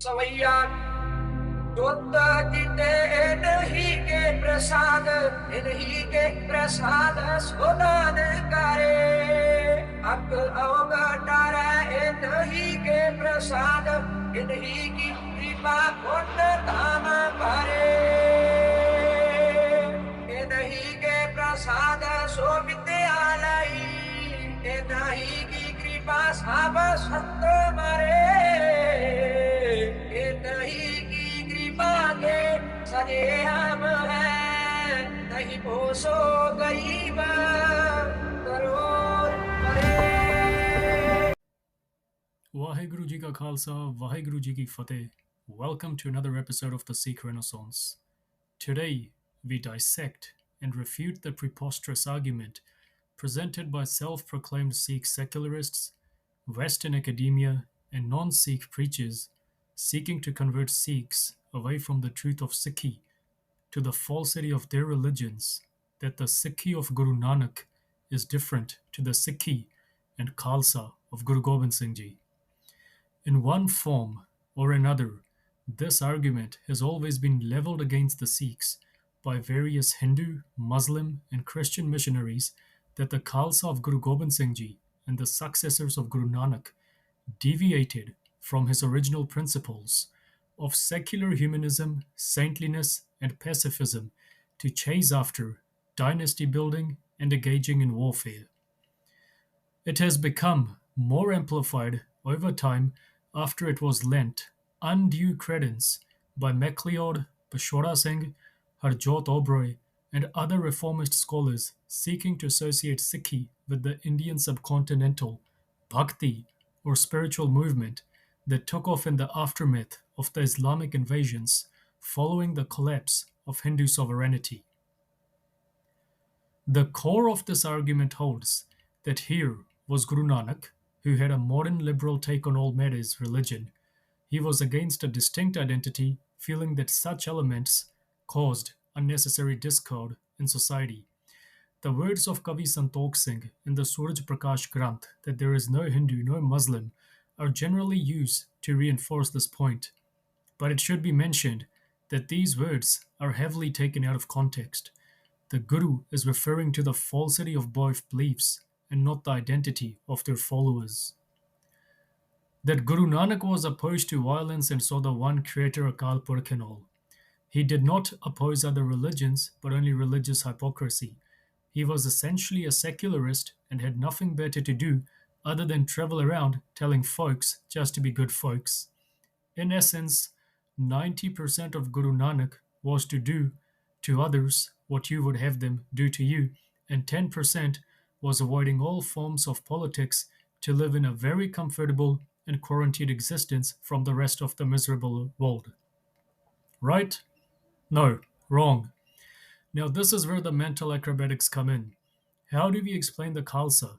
सवैया दुत जिते इन्हीं के प्रसाद सुदान करे अक अवगटारे इन्हीं के प्रसाद इन्हीं की कृपा पुण्य धाम भरे इन्हीं के प्रसाद सो विद्यालय इन्हीं की कृपा सब सत्य मरे इन्हीं की कृपा के सजे हम हैं नहीं पोसो गरीब करोड़ मरे। Waheguru Ji Ka Khalsa, Waheguru Ji Ki Fateh. Welcome to another episode of the Sikh Renaissance. Today, we dissect and refute the preposterous argument presented by self-proclaimed Sikh secularists, Western academia, and non-Sikh preachers seeking to convert Sikhs away from the truth of Sikhi to the falsity of their religions, that the Sikhi of Guru Nanak is different to the Sikhi and Khalsa of Guru Gobind Singh Ji. In one form or another, this argument has always been leveled against the Sikhs by various Hindu, Muslim, and Christian missionaries that the Khalsa of Guru Gobind Singh Ji and the successors of Guru Nanak deviated from his original principles of secular humanism, saintliness, and pacifism to chase after dynasty building and engaging in warfare. It has become more amplified over time after it was lent undue credence by MacLeod, Peshwara Singh, Harjot Oberoi, and other reformist scholars seeking to associate Sikhi with the Indian subcontinental bhakti or spiritual movement that took off in the aftermath of the Islamic invasions following the collapse of Hindu sovereignty. The core of this argument holds that here was Guru Nanak, who had a modern liberal take on all matters religion. He was against a distinct identity, feeling that such elements caused unnecessary discord in society. The words of Kavi Santokh Singh in the Suraj Prakash Granth that there is no Hindu, no Muslim, are generally used to reinforce this point. But it should be mentioned that these words are heavily taken out of context. The Guru is referring to the falsity of both beliefs and not the identity of their followers. That Guru Nanak was opposed to violence and saw the one creator Akal Purkh in all. He did not oppose other religions, but only religious hypocrisy. He was essentially a secularist and had nothing better to do other than travel around telling folks just to be good folks. In essence, 90% of Guru Nanak was to do to others what you would have them do to you, and 10% was avoiding all forms of politics to live in a very comfortable and quarantined existence from the rest of the miserable world. Right? No, wrong. Now this is where the mental acrobatics come in. How do we explain the Khalsa?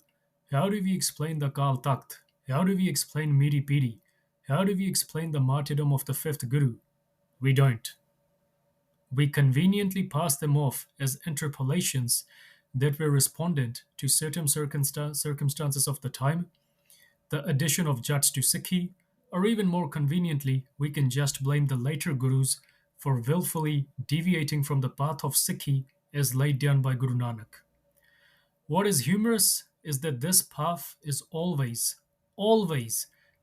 How do we explain the Kal Takht? How do we explain Miri Piri? How do we explain the martyrdom of the fifth Guru? We don't. We conveniently pass them off as interpolations that were respondent to certain circumstances of the time, the addition of Jats to Sikhi, or even more conveniently, we can just blame the later Gurus for willfully deviating from the path of Sikhi as laid down by Guru Nanak. What is humorous is that this path is always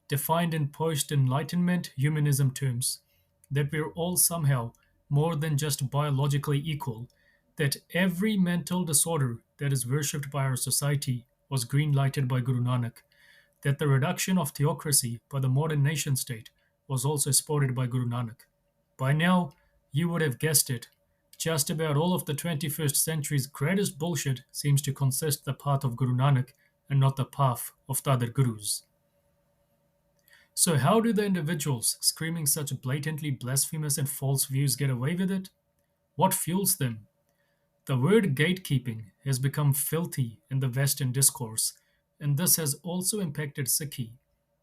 defined in post-Enlightenment humanism terms, that we're all somehow more than just biologically equal, that every mental disorder that is worshipped by our society was green-lighted by Guru Nanak, that the reduction of theocracy by the modern nation-state was also supported by Guru Nanak. By now, you would have guessed it, just about all of the 21st century's greatest bullshit seems to consist the path of Guru Nanak and not the path of the other Gurus. So how do the individuals screaming such blatantly blasphemous and false views get away with it? What fuels them? The word gatekeeping has become filthy in the Western discourse, and this has also impacted Sikhi.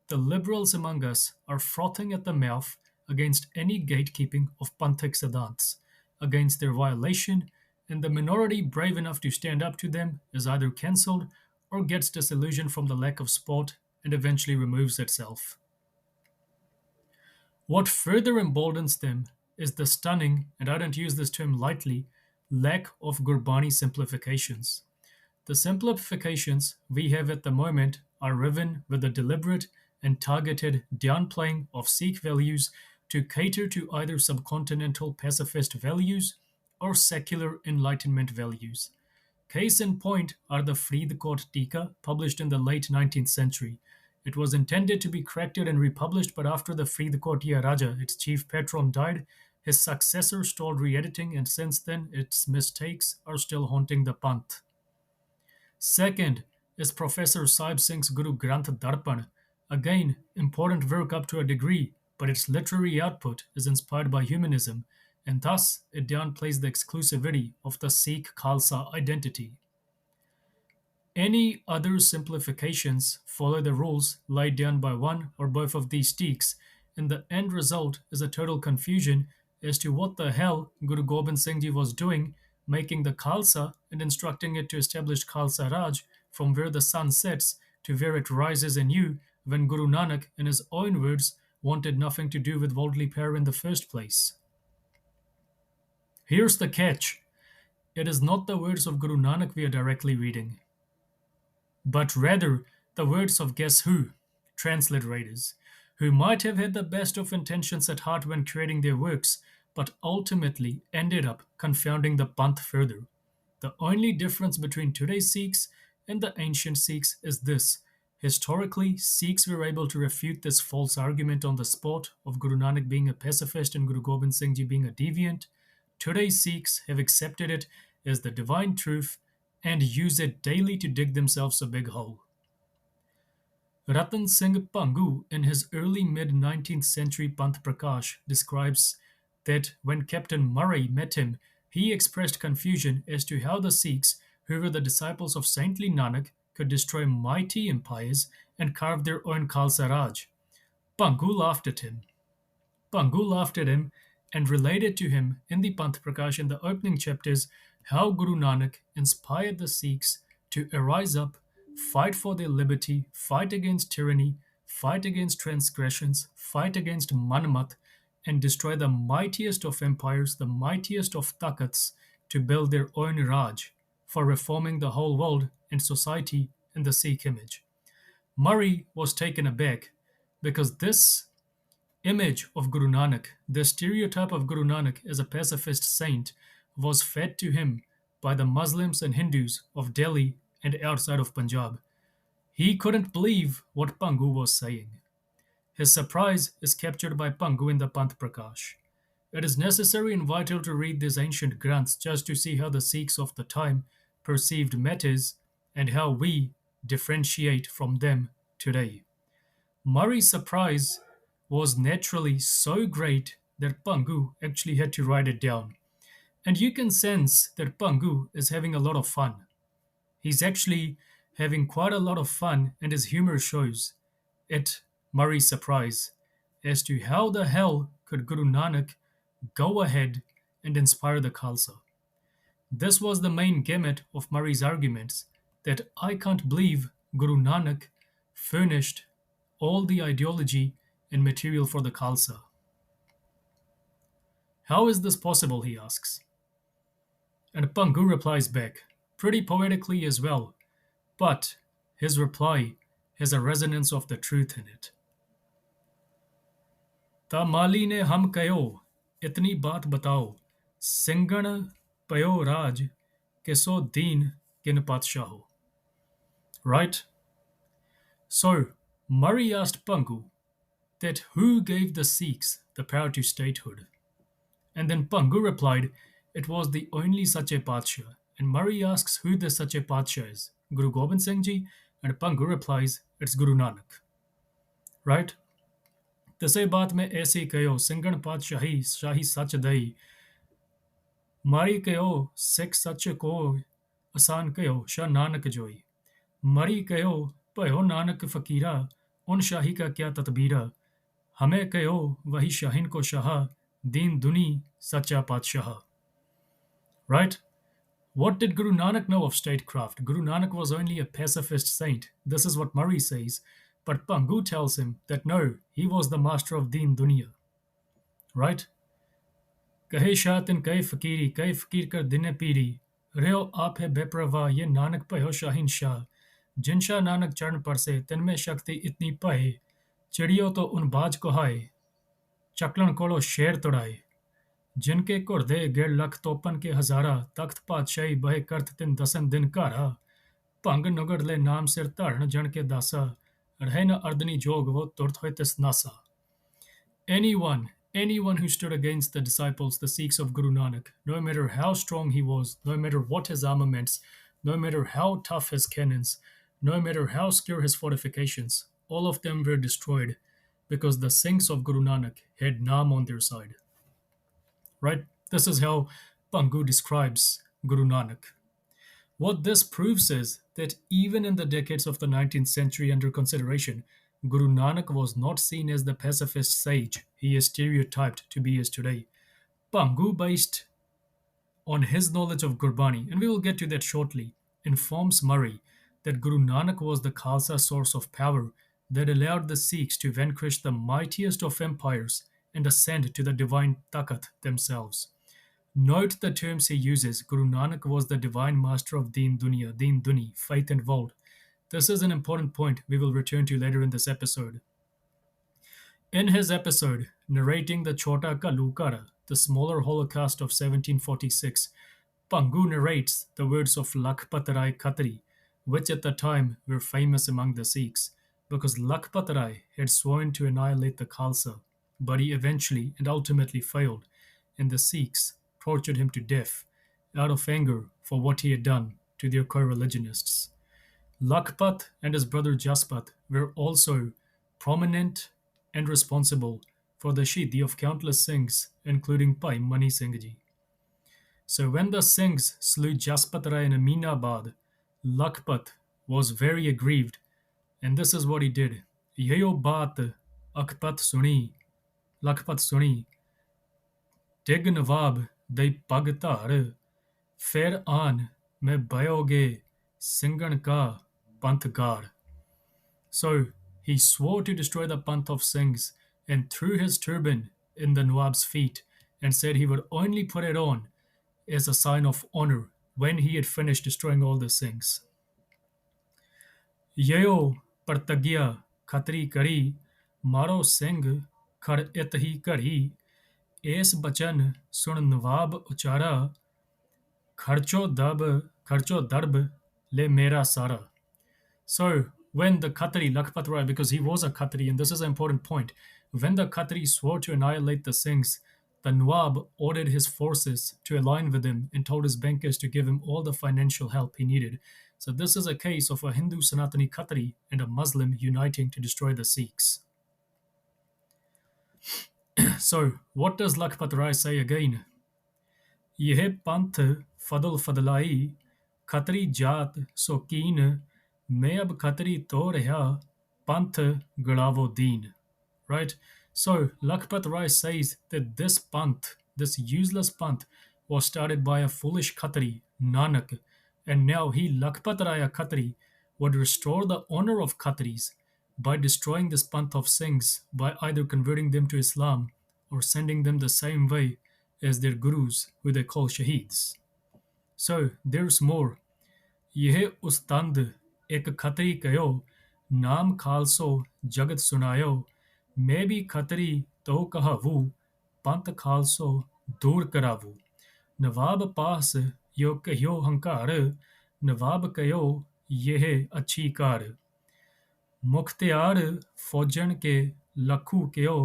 The liberals among us are frothing at the mouth against any gatekeeping of Panthic Siddhants, against their violation, and the minority brave enough to stand up to them is either cancelled or gets disillusioned from the lack of support and eventually removes itself. What further emboldens them is the stunning, and I don't use this term lightly, lack of Gurbani simplifications. The simplifications we have at the moment are riven with a deliberate and targeted downplaying of Sikh values to cater to either subcontinental pacifist values or secular Enlightenment values. Case in point are the Friedkort Tika, published in the late 19th century. It was intended to be corrected and republished, but after the Friedkortiya Raja, its chief patron, died, his successor stalled re editing, and since then its mistakes are still haunting the Panth. Second is Professor Sahib Singh's Guru Granth Darpan, again important work up to a degree, but its literary output is inspired by humanism, and thus it downplays the exclusivity of the Sikh Khalsa identity. Any other simplifications follow the rules laid down by one or both of these teaks, and the end result is a total confusion as to what the hell Guru Gobind Singh Ji was doing, making the Khalsa and instructing it to establish Khalsa Raj from where the sun sets to where it rises anew, when Guru Nanak, in his own words, wanted nothing to do with worldly power in the first place. Here's the catch: it is not the words of Guru Nanak we are directly reading, but rather the words of guess who? Translators, who might have had the best of intentions at heart when creating their works, but ultimately ended up confounding the Panth further. The only difference between today's Sikhs and the ancient Sikhs is this: historically, Sikhs were able to refute this false argument on the spot of Guru Nanak being a pacifist and Guru Gobind Singh Ji being a deviant. Today's Sikhs have accepted it as the divine truth and use it daily to dig themselves a big hole. Ratan Singh Pangu, in his early mid 19th century Panth Prakash, describes that when Captain Murray met him, he expressed confusion as to how the Sikhs, who were the disciples of saintly Nanak, could destroy mighty empires and carve their own Khalsa Raj. Pangu laughed at him. Pangu laughed at him and related to him in the Panth Prakash in the opening chapters how Guru Nanak inspired the Sikhs to arise up, fight for their liberty, fight against tyranny, fight against transgressions, fight against Manmat, and destroy the mightiest of empires, the mightiest of takats, to build their own Raj, for reforming the whole world and society in the Sikh image. Murray was taken aback because this image of Guru Nanak, the stereotype of Guru Nanak as a pacifist saint, was fed to him by the Muslims and Hindus of Delhi and outside of Punjab. He couldn't believe what Pangu was saying. His surprise is captured by Pangu in the Panth Prakash. It is necessary and vital to read these ancient Granths just to see how the Sikhs of the time perceived matters and how we differentiate from them today. Murray's surprise was naturally so great that Pangu actually had to write it down. And you can sense that Pangu is having a lot of fun. He's actually having quite a lot of fun, and his humor shows at Murray's surprise as to how the hell could Guru Nanak go ahead and inspire the Khalsa. This was the main gamut of Murray's arguments, that I can't believe Guru Nanak furnished all the ideology and material for the Khalsa. How is this possible, he asks. And Pangu replies back, pretty poetically as well, but his reply has a resonance of the truth in it. Ta mali ne hum kayo, itni baat batao, singan payo raj, ke so deen kin patshaho. Right? So, Murray asked Pangu that who gave the Sikhs the power to statehood? And then Pangu replied, it was the only Sache Patsha. And Murray asks who the Sache Patsha is, Guru Gobind Singh Ji? And Pangu replies, it's Guru Nanak. Right? तसे बात में ऐसी कहो सिंगण पातशाही शाही सच दई मारी कहो सिख सच को आसान कहो शाह नानक जोई मरी कहो भयो नानक फकीरा उन शाही का क्या तदबीरा हमें कहो वही शाहीन को शाह दीन दुनी सच्चा पातशाह. Right? What did Guru Nanak know of statecraft? Guru Nanak was only a pacifist saint. This is what Murray says. But Pangu tells him that no, he was the master of Deen Dunya. right? कहे शाह तिन कई फकीर कर दिने पीरी रहो आप है बेप्रवाह ये नानक भयो शाहीन शाह जिन शाह नानक चरण पर से तिनमें शक्ति इतनी पाए चिड़ियों तो उन बाज को हाय चकलन कोलो शेर तोड़ाए जिनके कुर्दे गेड़ लख तोपन के हजारा तख्त पातशाही बहे करत तिन दसन दिन कारा भंग नुगड़ ले नाम सिर धरण जन के दासा रहे न अर्दनी जोग वो तुरत होए तिस NASA anyone who stood against the disciples, the Sikhs of Guru Nanak, no matter how strong he was, no matter what his armaments, no matter how tough his cannons, no matter how secure his fortifications, all of them were destroyed because the Sikhs of Guru Nanak had Naam on their side. Right? This is how Pangu describes Guru Nanak. What this proves is that even in the decades of the 19th century under consideration, Guru Nanak was not seen as the pacifist sage he is stereotyped to be as today. Pangu, based on his knowledge of Gurbani, and we will get to that shortly, informs Murray that Guru Nanak was the Khalsa source of power that allowed the Sikhs to vanquish the mightiest of empires and ascend to the divine Takat themselves. Note the terms he uses. Guru Nanak was the divine master of Deen Dunya, Deen Duni, faith and world. This is an important point we will return to later in this episode. In his episode narrating the Chota Kalukara, the smaller Holocaust of 1746, Pangu narrates the words of Lakhpat Rai Khatri, which at the time were famous among the Sikhs, because Lakhpat Rai had sworn to annihilate the Khalsa, but he eventually and ultimately failed, and the Sikhs tortured him to death out of anger for what he had done to their co-religionists. Lakhpat and his brother Jaspat were also prominent and responsible for the Shahidi of countless Singhs, including Pai Mani Singh Ji. So when the Singhs slew Jaspat Rai in Aminabad, Lakhpat was very aggrieved, and this is what he did. Yeyo baat Akhpat suni, Lakhpat suni, Dig Nawab de pag dhar, Fer aan me bayoge singan ka panth gar. So he swore to destroy the Panth of Singhs and threw his turban in the Nawab's feet and said he would only put it on as a sign of honor when he had finished destroying all the Singhs. Yeo Partagya Khatri Kari Maro Singh Khar Itahi Kari Es Bachan Sun Nawab Uchara Kharcho Darb Le Mera Sara. So when the Khatri, Lakhpat Rai, because he was a Khatri, and this is an important point, when the Khatri swore to annihilate the Singhs, the Nawab ordered his forces to align with him and told his bankers to give him all the financial help he needed. So this is a case of a Hindu Sanatani Khatri and a Muslim uniting to destroy the Sikhs. So what does Lakhpat Rai say again? Yeh panth fadl fadlai, Khatri jaat sokin, मैं अब खतरी तो रहा पंथ गड़ावो दीन. Right? So Lakhpat Rai says that this panth, this useless panth, was started by a foolish Khatri, Nanak, and now he, Lakhpat Rai, a Khatri, would restore the honor of Khatris by destroying this panth of Singhs by either converting them to Islam or sending them the same way as their gurus, who they call shaheeds. So there's more. यह उस्तंद एक खतरी कयो नाम खालसो जगत सुनायो मैं भी खतरी तो कहावू पंथ खालसो दूर करावू नवाब पास यो कहो हंकार नवाब कयो यह अच्छी कार मुख्तियार फौजन के लखू कयो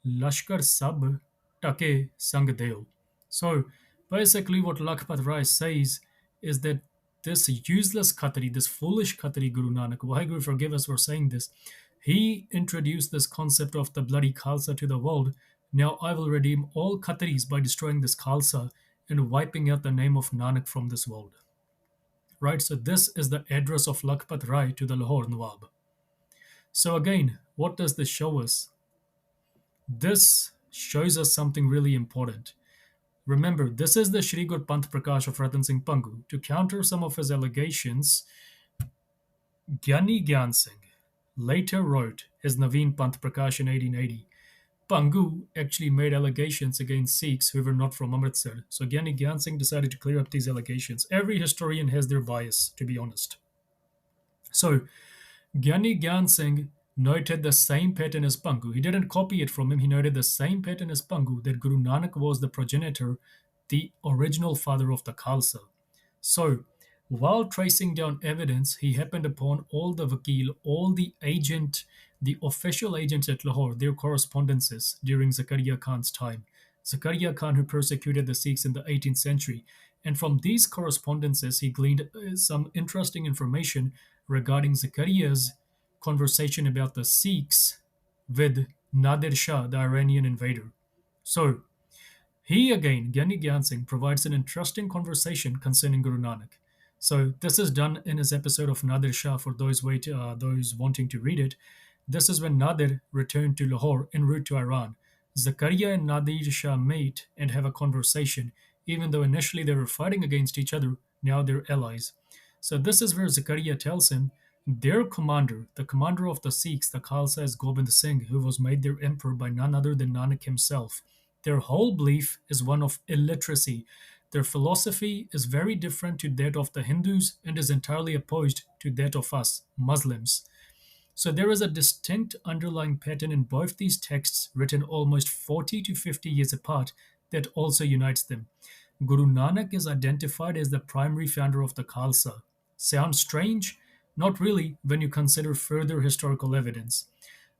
लश्कर सब टके संग देओ. So basically what Lakhpat Rai says is that this useless Khatri, this foolish Khatri Guru Nanak, Waheguru forgive us for saying this, he introduced this concept of the bloody Khalsa to the world. Now I will redeem all Khatris by destroying this Khalsa and wiping out the name of Nanak from this world. Right, so this is the address of Lakhpat Rai to the Lahore Nawab. So again, what does this show us? This shows us something really important. Remember, this is the Shri Gur Panth Prakash of Ratan Singh Pangu. To counter some of his allegations, Gyani Gyan Singh later wrote his Naveen Panth Prakash in 1880. Pangu actually made allegations against Sikhs who were not from Amritsar. So Gyani Gyan Singh decided to clear up these allegations. Every historian has their bias, to be honest. So Gyani Gyan Singh noted the same pattern as Pangu. He didn't copy it from him. He noted the same pattern as Pangu, that Guru Nanak was the progenitor, the original father of the Khalsa. So, while tracing down evidence, he happened upon all the vakil, all the official agents at Lahore, their correspondences during Zakaria Khan's time. Zakaria Khan, who persecuted the Sikhs in the 18th century. And from these correspondences, he gleaned some interesting information regarding Zakaria's conversation about the Sikhs with Nadir Shah, the Iranian invader. So, he again, Gyani Gyan Singh, provides an interesting conversation concerning Guru Nanak. So this is done in his episode of Nadir Shah for those wanting to read it. This is when Nadir returned to Lahore en route to Iran. Zakaria and Nadir Shah meet and have a conversation. Even though initially they were fighting against each other, now they're allies. So this is where Zakaria tells him their commander, the commander of the Sikhs, the Khalsa, is Gobind Singh, who was made their emperor by none other than Nanak himself. Their whole belief is one of illiteracy. Their philosophy is very different to that of the Hindus and is entirely opposed to that of us, Muslims. So there is a distinct underlying pattern in both these texts, written almost 40 to 50 years apart, that also unites them. Guru Nanak is identified as the primary founder of the Khalsa. Sounds strange? Not really when you consider further historical evidence.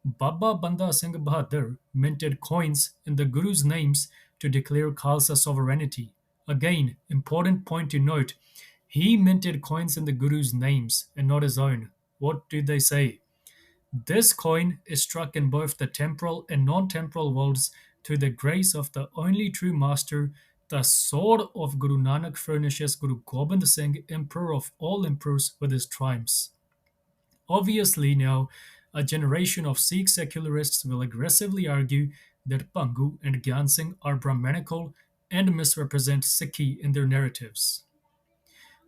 Baba Banda Singh Bahadur minted coins in the Guru's names to declare Khalsa sovereignty. Again, important point to note, he minted coins in the Guru's names and not his own. What do they say? This coin is struck in both the temporal and non temporal worlds to the grace of the only true master. The sword of Guru Nanak furnishes Guru Gobind Singh, emperor of all emperors, with his triumphs. Obviously, now, a generation of Sikh secularists will aggressively argue that Pangu and Gyan Singh are Brahmanical and misrepresent Sikhi in their narratives.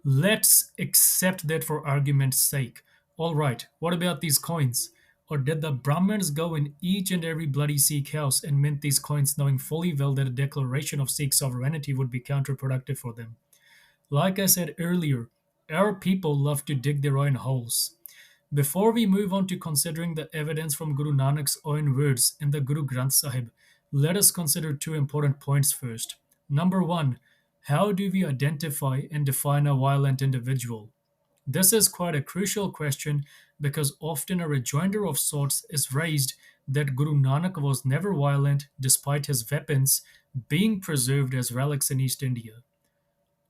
Let's accept that for argument's sake. Alright, what about these coins? Or did the Brahmins go in each and every bloody Sikh house and mint these coins knowing fully well that a declaration of Sikh sovereignty would be counterproductive for them? Like I said earlier, our people love to dig their own holes. Before we move on to considering the evidence from Guru Nanak's own words in the Guru Granth Sahib, let us consider two important points first. Number one, how do we identify and define a violent individual? This is quite a crucial question because often a rejoinder of sorts is raised that Guru Nanak was never violent despite his weapons being preserved as relics in East India.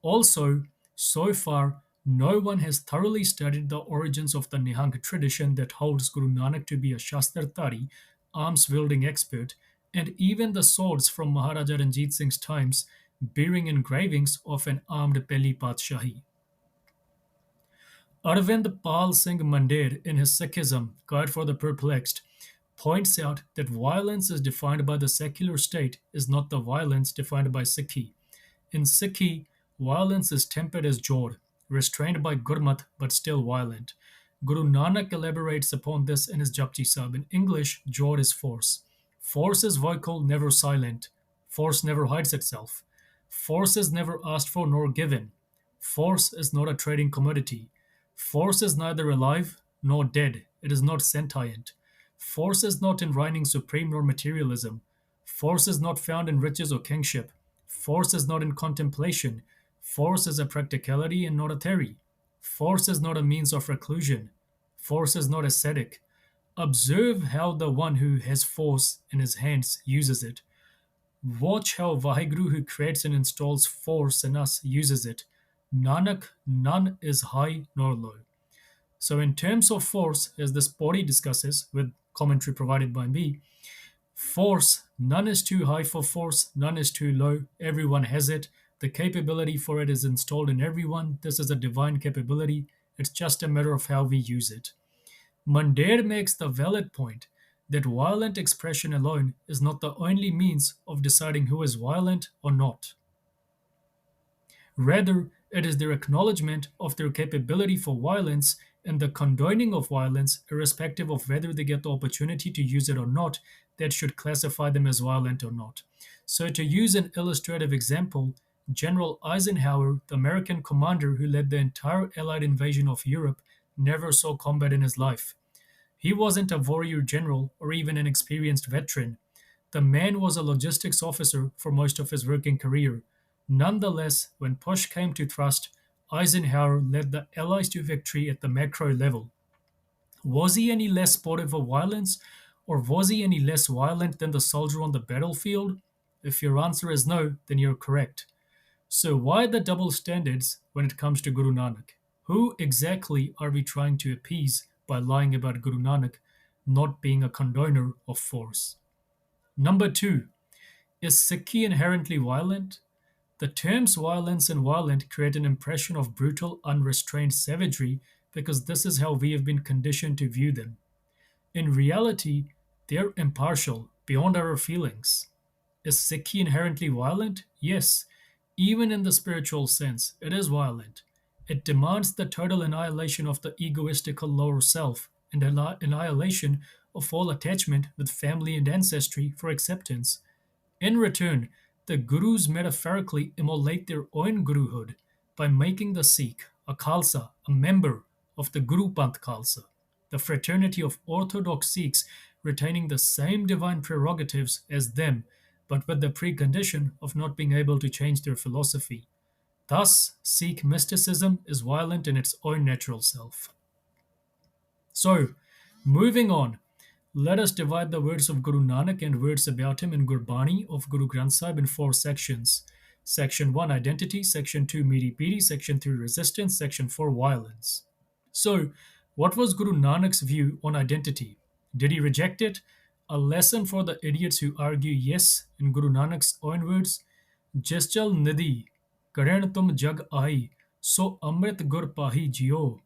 Also, so far, no one has thoroughly studied the origins of the Nihang tradition that holds Guru Nanak to be a Shastrtari, arms wielding expert, and even the swords from Maharaja Ranjit Singh's times bearing engravings of an armed Peli Patshahi. Arvind Pal Singh Mandir, in his Sikhism, Guide for the Perplexed, points out that violence as defined by the secular state is not the violence defined by Sikhi. In Sikhi, violence is tempered as jod, restrained by Gurmat but still violent. Guru Nanak elaborates upon this in his Japji Sahib. In English, jod is force. Force is vocal, never silent. Force never hides itself. Force is never asked for nor given. Force is not a trading commodity. Force is neither alive nor dead. It is not sentient. Force is not in reigning supreme nor materialism. Force is not found in riches or kingship. Force is not in contemplation. Force is a practicality and not a theory. Force is not a means of reclusion. Force is not ascetic. Observe how the one who has force in his hands uses it. Watch how Vaheguru, who creates and installs force in us, uses it. Nanak, none is high nor low. So, in terms of force, as this body discusses, with commentary provided by me, force, none is too high for force, none is too low, everyone has it. The capability for it is installed in everyone. This is a divine capability. It's just a matter of how we use it. Mandir makes the valid point that violent expression alone is not the only means of deciding who is violent or not. Rather, it is their acknowledgement of their capability for violence and the condoning of violence, irrespective of whether they get the opportunity to use it or not, that should classify them as violent or not. So, to use an illustrative example, General Eisenhower, the American commander who led the entire Allied invasion of Europe, never saw combat in his life. He wasn't a warrior general or even an experienced veteran. The man was a logistics officer for most of his working career. Nonetheless, when push came to thrust, Eisenhower led the Allies to victory at the macro level. Was he any less sportive of violence, or was he any less violent than the soldier on the battlefield? If your answer is no, then you're correct. So, why the double standards when it comes to Guru Nanak? Who exactly are we trying to appease by lying about Guru Nanak not being a condoner of force? Number two, is Sikhi inherently violent? The terms violence and violent create an impression of brutal, unrestrained savagery because this is how we have been conditioned to view them. In reality, they're impartial, beyond our feelings. Is Sikhi inherently violent? Yes. Even in the spiritual sense, it is violent. It demands the total annihilation of the egoistical lower self and annihilation of all attachment with family and ancestry for acceptance. In return, the Gurus metaphorically immolate their own Guruhood by making the Sikh, a Khalsa, a member of the Guru Panth Khalsa, the fraternity of Orthodox Sikhs retaining the same divine prerogatives as them, but with the precondition of not being able to change their philosophy. Thus, Sikh mysticism is violent in its own natural self. So, moving on, let us divide the words of Guru Nanak and words about him in Gurbani of Guru Granth Sahib in four sections. Section 1, identity. Section 2, meeri piri. Section 3, resistance. Section 4, violence. So, what was Guru Nanak's view on identity? Did he reject it? A lesson for the idiots who argue yes, in Guru Nanak's own words. Jis chal nidhi, karan tum jag ai, so amrit gur pahi jio.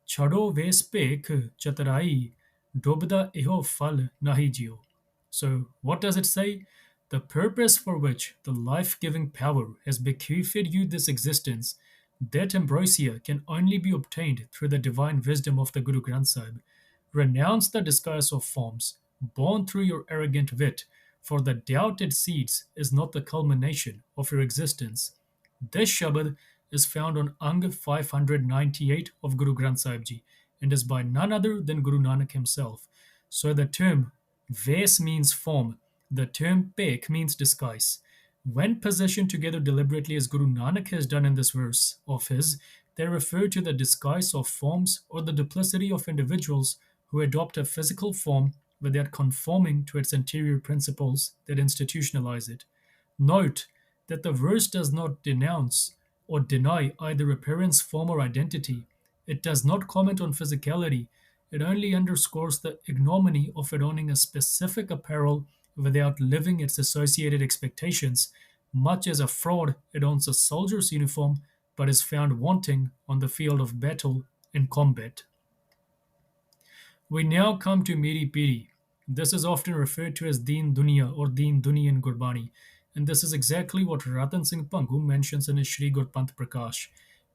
Chado ves pekh chatarai, dobda eho fal nahi jio. So, what does it say? The purpose for which the life giving power has bequeathed you this existence, that ambrosia can only be obtained through the divine wisdom of the Guru Granth Sahib. Renounce the disguise of forms, born through your arrogant wit, for the doubt it seeds is not the culmination of your existence. This Shabad is found on Ang 598 of Guru Granth Sahib Ji and is by none other than Guru Nanak himself. So the term Ves means form, the term Pek means disguise. When positioned together deliberately as Guru Nanak has done in this verse of his, they refer to the disguise of forms or the duplicity of individuals who adopt a physical form without conforming to its interior principles that institutionalize it. Note that the verse does not denounce or deny either appearance, form, or identity. It does not comment on physicality. It only underscores the ignominy of adorning a specific apparel without living its associated expectations, much as a fraud adorns a soldier's uniform but is found wanting on the field of battle in combat. We now come to Meri Piri. This is often referred to as Deen Dunya or Deen Duni in Gurbani, and this is exactly what Ratan Singh Pangu mentions in his Shri Gurpanth Prakash.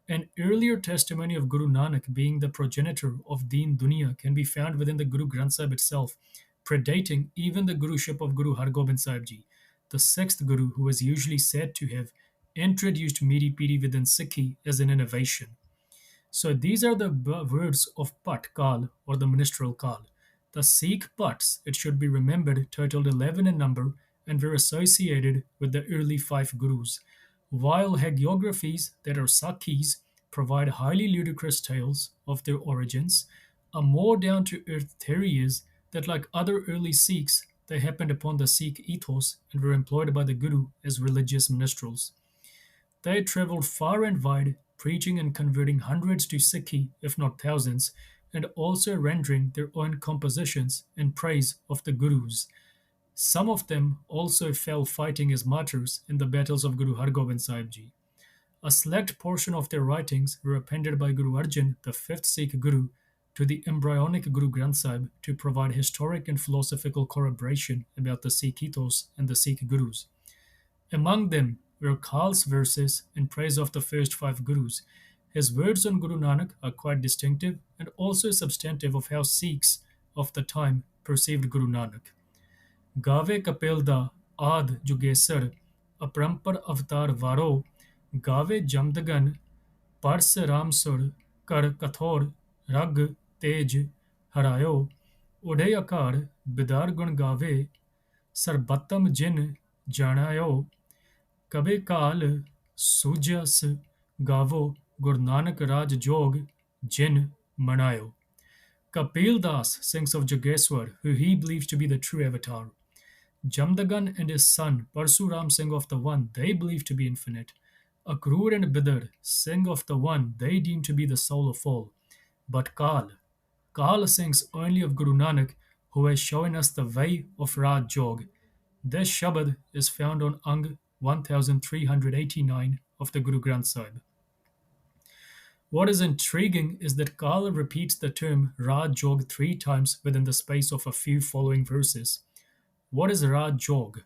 An earlier testimony of Guru Nanak being the progenitor of Deen Dunya can be found within the Guru Granth Sahib itself, predating even the Guruship of Guru Har Gobind Sahib Ji, the sixth Guru who is usually said to have introduced Meri Piri within Sikhi as an innovation. So these are the words of Pat Kal or the ministerial Kal. The Sikh Pats, it should be remembered, totaled 11 in number and were associated with the early five Gurus, while hagiographies that are Sakhis provide highly ludicrous tales of their origins. A more down to earth theory is that, like other early Sikhs, they happened upon the Sikh ethos and were employed by the Guru as religious minstrels. They traveled far and wide, preaching and converting hundreds to Sikhi, if not thousands, and also rendering their own compositions in praise of the Gurus. Some of them also fell fighting as martyrs in the battles of Guru Har Gobind Sahib Ji. A select portion of their writings were appended by Guru Arjan, the fifth Sikh Guru, to the embryonic Guru Granth Sahib to provide historic and philosophical corroboration about the Sikh ethos and the Sikh Gurus. Among them were Khal's verses in praise of the first five Gurus. His words on Guru Nanak are quite distinctive and also substantive of how Sikhs of the time perceived Guru Nanak. ਗਾਵੇ ਕਪਿਲ ਦਾ ਆਦ ਜੁਗੇਸਰ ਅਪਰੰਪਰ ਅਵਤਾਰ ਵਾਰੋ ਗਾਵੇ ਜਮਦਗਨ purse ਰਾਮਸੁਰ ਕਰ ਕਥੋਰ ਰਗ ਤੇਜ ਹਰਾਇਓ ਉਡੇ ਅਕਾਰ ਬਿਦਾਰ ਗੁਣ ਗਾਵੇ ਸਰਬਤਮ ਜਿਨ ਜਾਣਾਇਓ ਕਬੇ ਕਾਲ ਸੂਜਸ ਗਾਵੋ ਗੁਰੂ ਨਾਨਕ ਰਾਜ ਜੋਗ ਜਿਨ ਮਨਾਇਓ. Kapil Das sings of Jogeshwar, who he believes to be the true avatar. Jamdagan and his son Parsuram sing of the one they believe to be infinite. Akrur and Bidar sing of the one they deem to be the soul of all. But Kal sings only of Guru Nanak, who has shown us the way of Raj Jog. This Shabad is found on Ang 1389 of the Guru Granth Sahib. What is intriguing is that Kala repeats the term Raj Jog 3 times within the space of a few following verses. What is Raj Jog?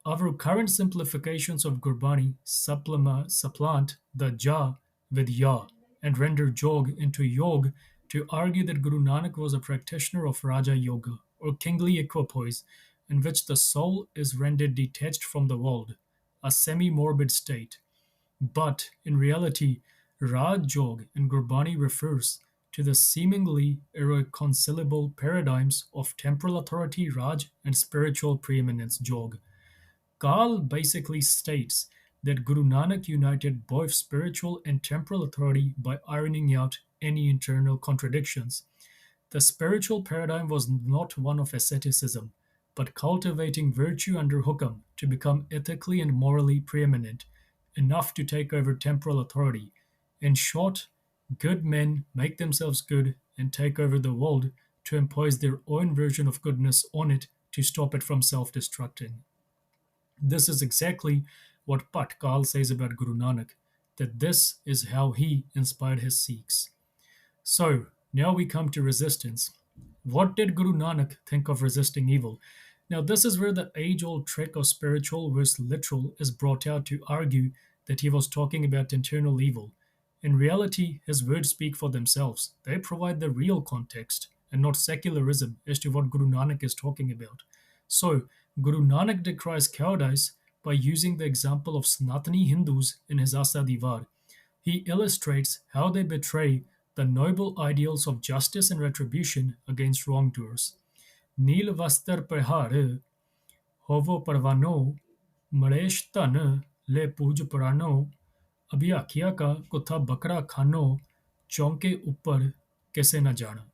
Our current simplifications of Gurbani supplant the Ja with Ya and render Jog into Yog to argue that Guru Nanak was a practitioner of Raja Yoga, or kingly equipoise, in which the soul is rendered detached from the world, a semi-morbid state. But in reality, Raj Jog in Gurbani refers to the seemingly irreconcilable paradigms of temporal authority Raj and spiritual preeminence Jog. Kal basically states that Guru Nanak united both spiritual and temporal authority by ironing out any internal contradictions. The spiritual paradigm was not one of asceticism, but cultivating virtue under hukam to become ethically and morally preeminent, enough to take over temporal authority. In short, good men make themselves good and take over the world to impose their own version of goodness on it to stop it from self destructing. This is exactly what Pat Kal says about Guru Nanak, that this is how he inspired his Sikhs. So, now we come to resistance. What did Guru Nanak think of resisting evil? Now, this is where the age old trick of spiritual versus literal is brought out to argue that he was talking about internal evil. In reality, his words speak for themselves. They provide the real context and not secularism as to what Guru Nanak is talking about. So, Guru Nanak decries cowardice by using the example of Sanatani Hindus in his Asa Divar. He illustrates how they betray the noble ideals of justice and retribution against wrongdoers. Neel Vastar Pahar, Hovo Parvano, Maresh Tan, Le Puj Purano, Abhiakya Ka Kutha Bakra Khano, Chonke Uppar Kese Na Jana.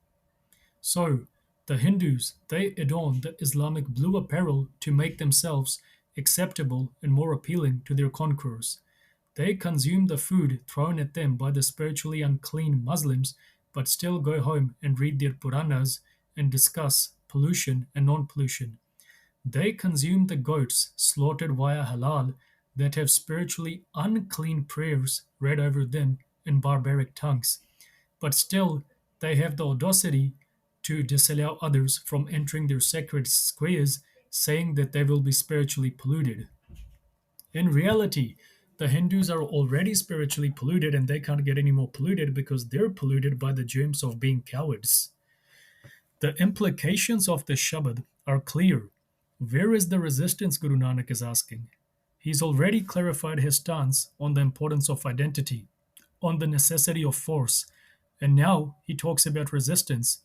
So, the Hindus, they adorn the Islamic blue apparel to make themselves acceptable and more appealing to their conquerors. They consume the food thrown at them by the spiritually unclean Muslims, but still go home and read their Puranas and discuss pollution and non pollution. They consume the goats slaughtered via halal that have spiritually unclean prayers read over them in barbaric tongues, but still they have the audacity to disallow others from entering their sacred squares, saying that they will be spiritually polluted. In reality, the Hindus are already spiritually polluted and they can't get any more polluted because they're polluted by the germs of being cowards. The implications of this Shabad are clear. Where is the resistance, Guru Nanak is asking? He's already clarified his stance on the importance of identity, on the necessity of force, and now he talks about resistance.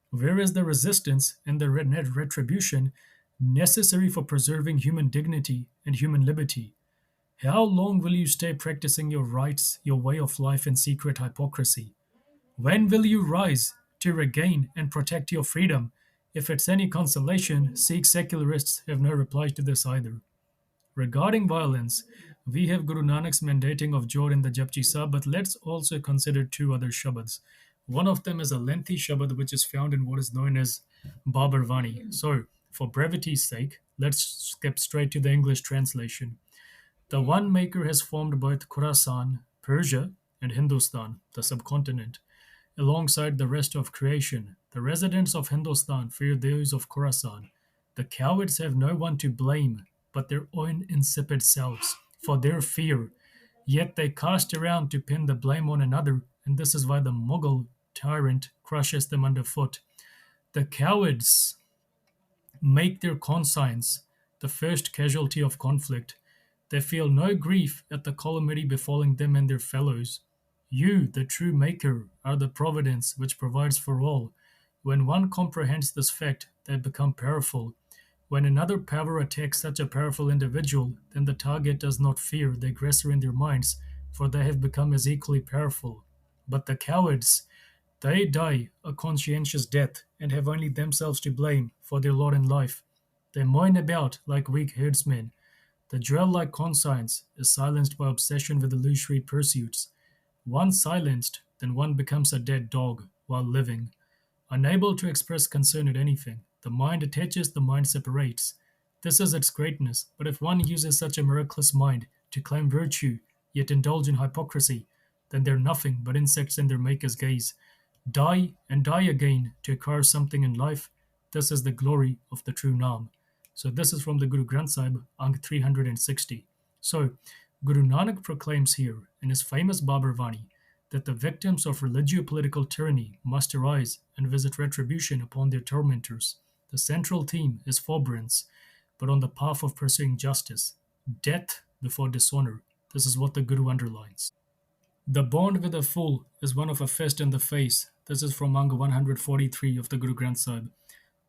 Where is the resistance and the retribution necessary for preserving human dignity and human liberty? How long will you stay practicing your rights, your way of life in secret hypocrisy? When will you rise to regain and protect your freedom? If it's any consolation, Sikh secularists have no reply to this either. Regarding violence, we have Guru Nanak's mandating of Jor in the Japji Sahib, but let's also consider two other Shabads. One of them is a lengthy Shabad which is found in what is known as Babar Vani. So, for brevity's sake, let's skip straight to the English translation. The one maker has formed both Khurasan, Persia, and Hindustan, the subcontinent, alongside the rest of creation. The residents of Hindustan fear those of Khurasan. The cowards have no one to blame but their own insipid selves for their fear. Yet they cast around to pin the blame on another, and this is why the Mughal tyrant crushes them underfoot. The cowards make their conscience the first casualty of conflict. They feel no grief at the calamity befalling them and their fellows. You, the true maker, are the providence which provides for all. When one comprehends this fact, they become powerful. When another power attacks such a powerful individual, then the target does not fear the aggressor in their minds, for they have become as equally powerful. But the cowards, they die a conscientious death and have only themselves to blame for their lot in life. They moan about like weak herdsmen. The drill like conscience is silenced by obsession with illusory pursuits. Once silenced, then one becomes a dead dog while living. Unable to express concern at anything, the mind attaches, the mind separates. This is its greatness, but if one uses such a miraculous mind to claim virtue, yet indulge in hypocrisy, then they're nothing but insects in their maker's gaze. Die and die again to acquire something in life. This is the glory of the true Naam. So this is from the Guru Granth Sahib, Ang 360. So Guru Nanak proclaims here in his famous Babar Vani that the victims of religio-political tyranny must arise and visit retribution upon their tormentors. The central theme is forbearance, but on the path of pursuing justice, death before dishonor. This is what the Guru underlines. The bond with a fool is one of a fist in the face. This is from Anga 143 of the Guru Granth Sahib.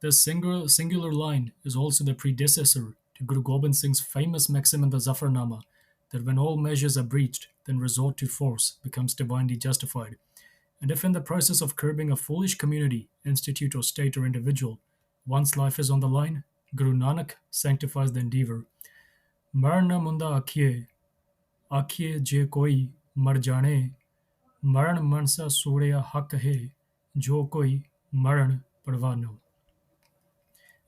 This singular line is also the predecessor to Guru Gobind Singh's famous maxim in the Zafarnama that when all measures are breached, then resort to force becomes divinely justified. And if in the process of curbing a foolish community, institute or state or individual, one's life is on the line, Guru Nanak sanctifies the endeavor. Marna munda akhiye je koi mar jane, maran mansa surya hak hai, jo koi maran parvano.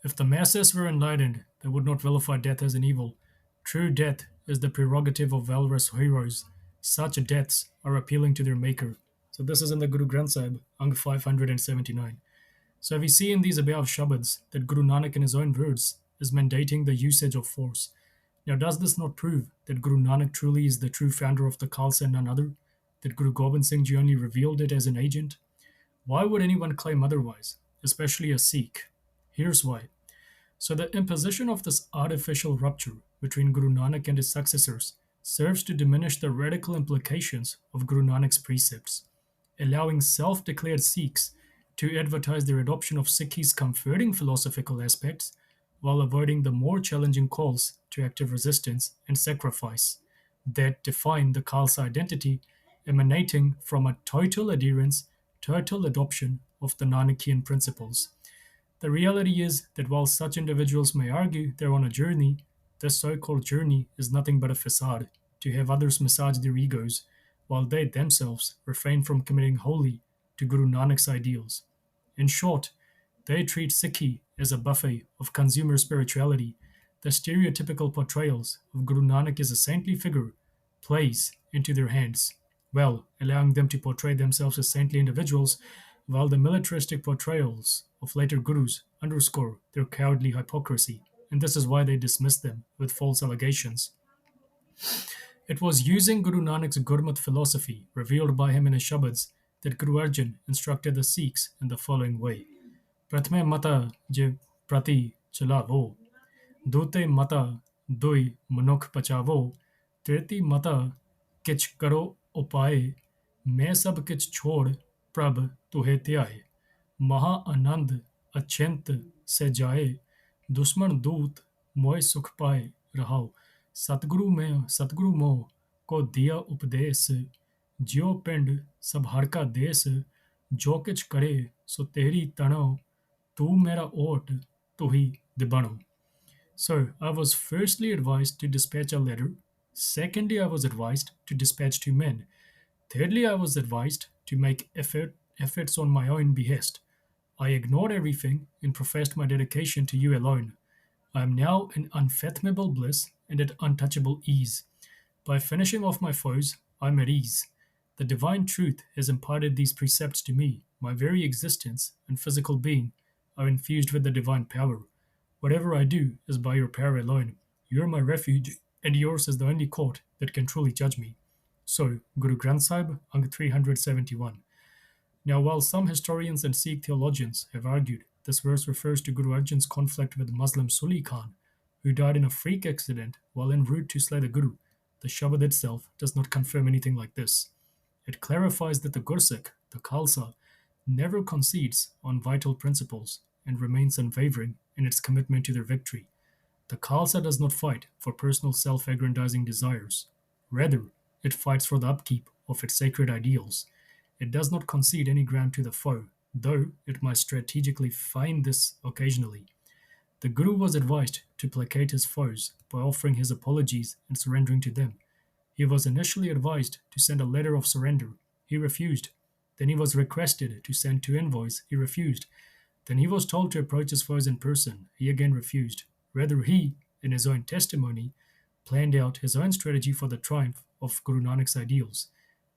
If the masses were enlightened, they would not vilify death as an evil. True death is the prerogative of valorous heroes. Such deaths are appealing to their maker. So this is in the Guru Granth Sahib, Ang 579. So we see in these above Shabads that Guru Nanak in his own words is mandating the usage of force. Now does this not prove that Guru Nanak truly is the true founder of the Khalsa and none other? That Guru Gobind Singh Ji only revealed it as an agent? Why would anyone claim otherwise, especially a Sikh? Here's why. So the imposition of this artificial rupture between Guru Nanak and his successors serves to diminish the radical implications of Guru Nanak's precepts, allowing self-declared Sikhs to advertise their adoption of Sikhi's comforting philosophical aspects while avoiding the more challenging calls to active resistance and sacrifice that define the Khalsa identity, emanating from a total adherence, total adoption of the Nanakian principles. The reality is that while such individuals may argue they're on a journey, this so-called journey is nothing but a facade to have others massage their egos, while they themselves refrain from committing wholly to Guru Nanak's ideals. In short, they treat Sikhi as a buffet of consumer spirituality. The stereotypical portrayals of Guru Nanak as a saintly figure plays into their hands, well, allowing them to portray themselves as saintly individuals, while the militaristic portrayals of later gurus underscore their cowardly hypocrisy, and this is why they dismiss them with false allegations. It was using Guru Nanak's Gurmat philosophy, revealed by him in his Shabads, that Guru Arjan instructed the Sikhs in the following way. Pratme mata je prati chalavo, dute mata doi manuk pachavo, treti mata kich karo upaye, मैं सब किछ छोड़ प्रभ तुहे त्याए महा आनंद अचिंत से जाए दुश्मन दूत मोय सुख पाए रहाओ सतगुरु मोह को दिया उपदेश ज्यो पिंड सब हड़का देश जो किछ करे सो तेरी तनो तू मेरा ओट तू ही दिबणो. So I was firstly advised to dispatch a letter. Secondly, I was advised to dispatch 2 men. Thirdly, I was advised to make efforts on my own behest. I ignored everything and professed my dedication to you alone. I am now in unfathomable bliss and at untouchable ease. By finishing off my foes, I am at ease. The divine truth has imparted these precepts to me. My very existence and physical being are infused with the divine power. Whatever I do is by your power alone. You are my refuge, and yours is the only court that can truly judge me. So, Guru Granth Sahib, Ang 371. Now, while some historians and Sikh theologians have argued This verse refers to Guru Arjan's conflict with Muslim Suli Khan, who died in a freak accident while en route to slay the Guru. The Shabad itself does not confirm anything like this. It clarifies that the Gursikh, the Khalsa, never concedes on vital principles and remains unwavering in its commitment to their victory. The Khalsa does not fight for personal self-aggrandizing desires. Rather, it fights for the upkeep of its sacred ideals. It does not concede any ground to the foe, though it might strategically find this occasionally. The Guru was advised to placate his foes by offering his apologies and surrendering to them. He was initially advised to send a letter of surrender. He refused. Then he was requested to send 2 envoys. He refused. Then he was told to approach his foes in person. He again refused. Rather, he, in his own testimony, planned out his own strategy for the triumph of Guru Nanak's ideals.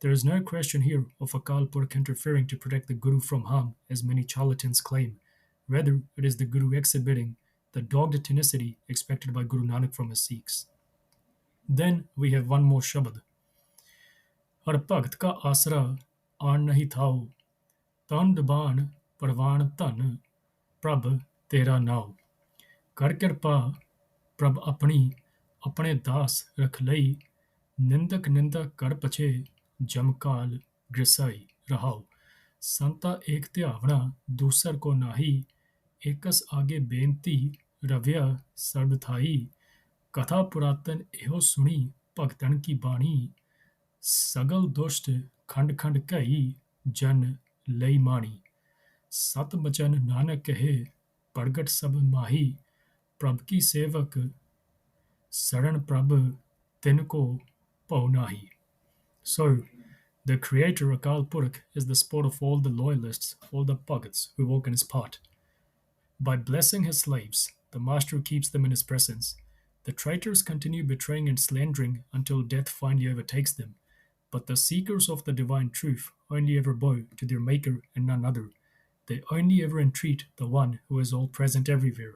There is no question here of Akal Purkh interfering to protect the Guru from harm, as many charlatans claim. Rather, it is the Guru exhibiting the dogged tenacity expected by Guru Nanak from his Sikhs. Then we have one more Shabad. Har Bhagat ka asra aan nahi thao, tan dabaan parvan tan, Prabh tera nao. Kar kirpa Prabh apni, apne das rakh lai, ਨਿੰਦਕ ਨਿੰਦਾ ਕਰ ਪਛੇ ਜਮਕਾਲ ਗ੍ਰਸਾਈ ਰਹਾਓ ਸੰਤਾ ਏਕ ਧਿਆਵਣਾ ਦੂਸਰ ਕੋ ਨਾਹੀ aches ਆਗੇ ਬੇਨਤੀ ਰਵਿਆ ਸਰਬ ਥਾਈ ਕਥਾ ਪੁਰਾਤਨ ਇਹੋ ਸੁਣੀ ਭਗਤਨ ਕੀ ਬਾਣੀ ਸਗਲ ਦੁਸ਼ਟ ਖੰਡ ਖੰਡ ਕਈ ਜਨ ਲਈ ਮਾਣੀ ਸਤ ਬਚਨ ਨਾਨਕ ਕਹੇ ਪ੍ਰਗਟ ਸਭ ਮਾਹੀ ਪ੍ਰਭ ਕੀ ਸੇਵਕ ਸਰਨ ਪ੍ਰਭ ਤਿਨ ਕੋ Paunahi. So, the creator Akal Purkh is the sport of all the loyalists, all the bequeaths who walk in his path. By blessing his slaves, the master keeps them in his presence. The traitors continue betraying and slandering until death finally overtakes them. But the seekers of the divine truth only ever bow to their maker and none other. They only ever entreat the one who is all present everywhere.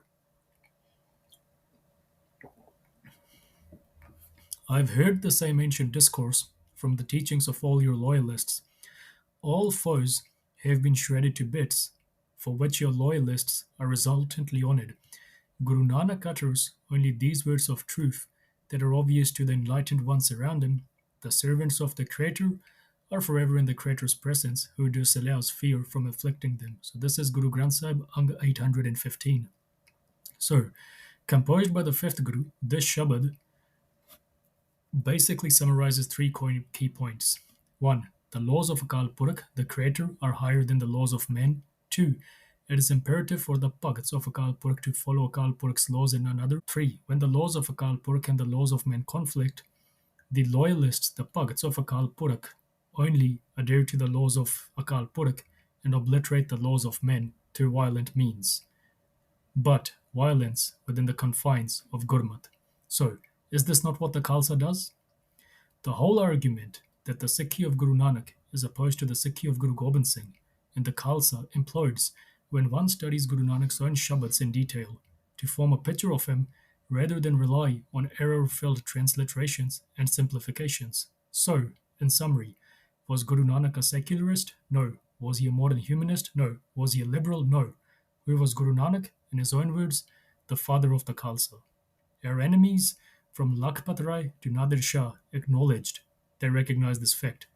I've heard the same ancient discourse from the teachings of all your loyalists. All foes have been shredded to bits, for which your loyalists are resultantly honored. Guru Nanak utters only these words of truth that are obvious to the enlightened ones around him. The servants of the Creator are forever in the Creator's presence, who disallows fear from afflicting them. So this is Guru Granth Sahib, Ang 815. So, composed by the 5th Guru, this Shabad basically summarizes 3 key points. 1. The laws of Akal Purkh, the Creator, are higher than the laws of men. 2. It is imperative for the bequeaths of Akal Purkh to follow Akal Purkh's laws and none other. 3. When the laws of Akal Purkh and the laws of men conflict, the loyalists, the bequeaths of Akal Purkh, only adhere to the laws of Akal Purkh and obliterate the laws of men through violent means. But violence within the confines of Gurmat. So, is this not what the Khalsa does? The whole argument that the Sikhi of Guru Nanak is opposed to the Sikhi of Guru Gobind Singh and the Khalsa implodes when one studies Guru Nanak's own Shabads in detail to form a picture of him rather than rely on error-filled transliterations and simplifications. So, in summary, was Guru Nanak a secularist? No. Was he a modern humanist? No. Was he a liberal? No. Who was Guru Nanak? In his own words, the father of the Khalsa. Our enemies, from Lakhpat Rai to Nadir Shah, acknowledged they recognize this fact.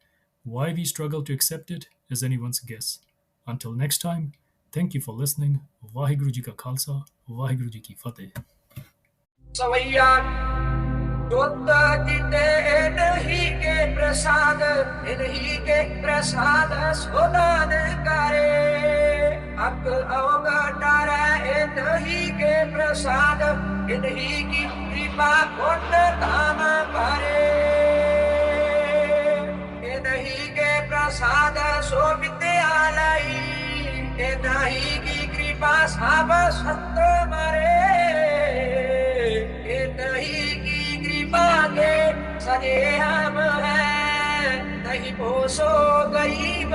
Why we struggle to accept it is anyone's guess. Until next time, thank you for listening. Vaheguru Ji ka Khalsa, Vaheguru Ji ki Fateh. सवैया दुत जिते नहीं के प्रसाद इन्हीं के प्रसाद Sudan करे अक अवगटार इन्हीं के प्रसाद इन्हीं की कृपा पुण्य धाम भरे इन्हीं के प्रसाद सो विद्यालय इन्हीं की कृपा सब संत मरे नहीं की कृपा के सजे हम हैं नहीं पोसो गरीब